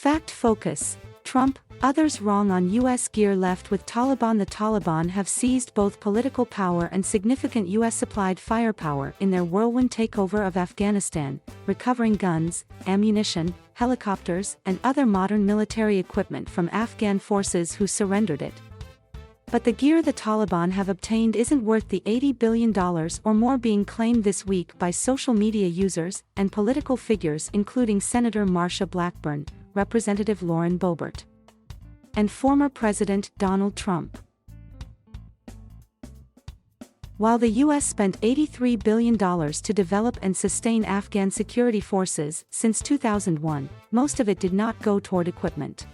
Fact Focus. Trump, others wrong on U.S. gear left with Taliban. The Taliban have seized both political power and significant U.S.-supplied firepower in their whirlwind takeover of Afghanistan, recovering guns, ammunition, helicopters, and other modern military equipment from Afghan forces who surrendered it. But the gear the Taliban have obtained isn't worth the $80 billion or more being claimed this week by social media users and political figures including Senator Marsha Blackburn, Representative Lauren Boebert, and former President Donald Trump. While the U.S. spent $83 billion to develop and sustain Afghan security forces since 2001, most of it did not go toward equipment.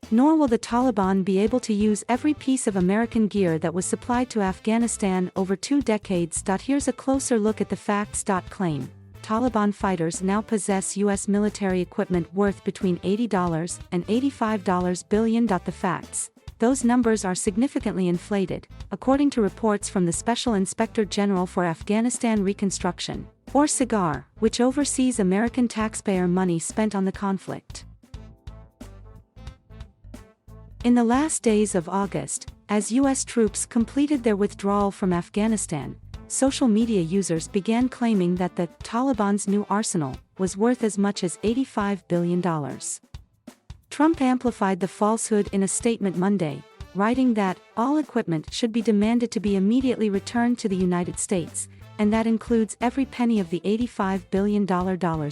Nor will the Taliban be able to use every piece of American gear that was supplied to Afghanistan over 2 decades. Here's a closer look at the facts. Claim. Taliban fighters now possess U.S. military equipment worth between $80 and $85 billion. The facts. Those numbers are significantly inflated, according to reports from the Special Inspector General for Afghanistan Reconstruction, or SIGAR, which oversees American taxpayer money spent on the conflict. In the last days of August, as U.S. troops completed their withdrawal from Afghanistan, social media users began claiming that the Taliban's new arsenal was worth as much as $85 billion. Trump amplified the falsehood in a statement Monday, writing that all equipment should be demanded to be immediately returned to the United States, and that includes every penny of the $85 billion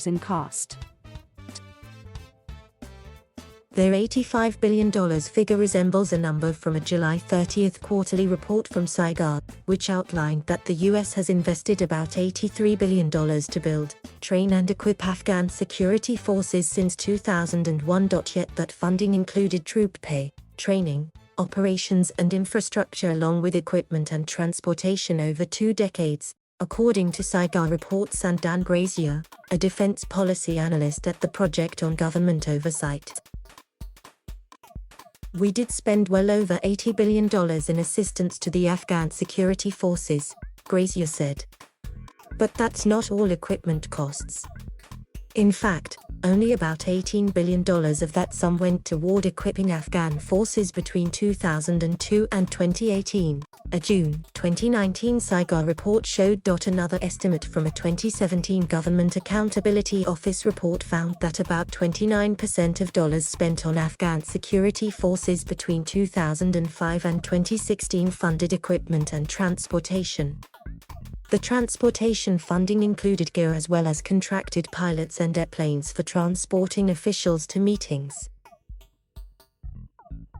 in cost. Their $85 billion figure resembles a number from a July 30 quarterly report from SIGAR, which outlined that the U.S. has invested about $83 billion to build, train and equip Afghan security forces since 2001. Yet that funding included troop pay, training, operations and infrastructure along with equipment and transportation over 2 decades, according to SIGAR reports. And Dan Grazier, a defense policy analyst at the Project on Government Oversight. We did spend well over $80 billion in assistance to the Afghan security forces, Grazier said. But that's not all equipment costs. In fact, only about $18 billion of that sum went toward equipping Afghan forces between 2002 and 2018, a June 2019 SIGAR report showed. Another estimate from a 2017 Government Accountability Office report found that about 29% of dollars spent on Afghan security forces between 2005 and 2016 funded equipment and transportation. The transportation funding included gear as well as contracted pilots and airplanes for transporting officials to meetings.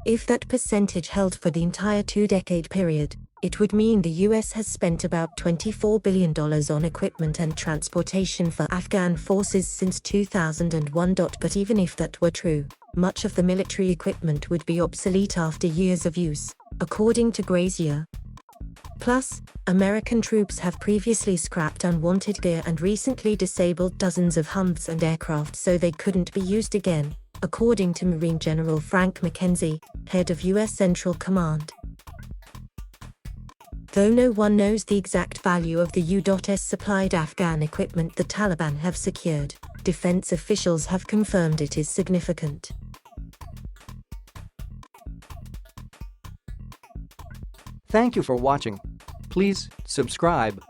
If that percentage held for the entire 2-decade period, it would mean the U.S. has spent about $24 billion on equipment and transportation for Afghan forces since 2001. But even if that were true, much of the military equipment would be obsolete after years of use, according to Grazier. Plus, American troops have previously scrapped unwanted gear and recently disabled dozens of HUMVs and aircraft so they couldn't be used again, according to Marine General Frank McKenzie, head of U.S. Central Command. Though no one knows the exact value of the U.S. supplied Afghan equipment the Taliban have secured, defense officials have confirmed it is significant. Thank you for watching. Please subscribe.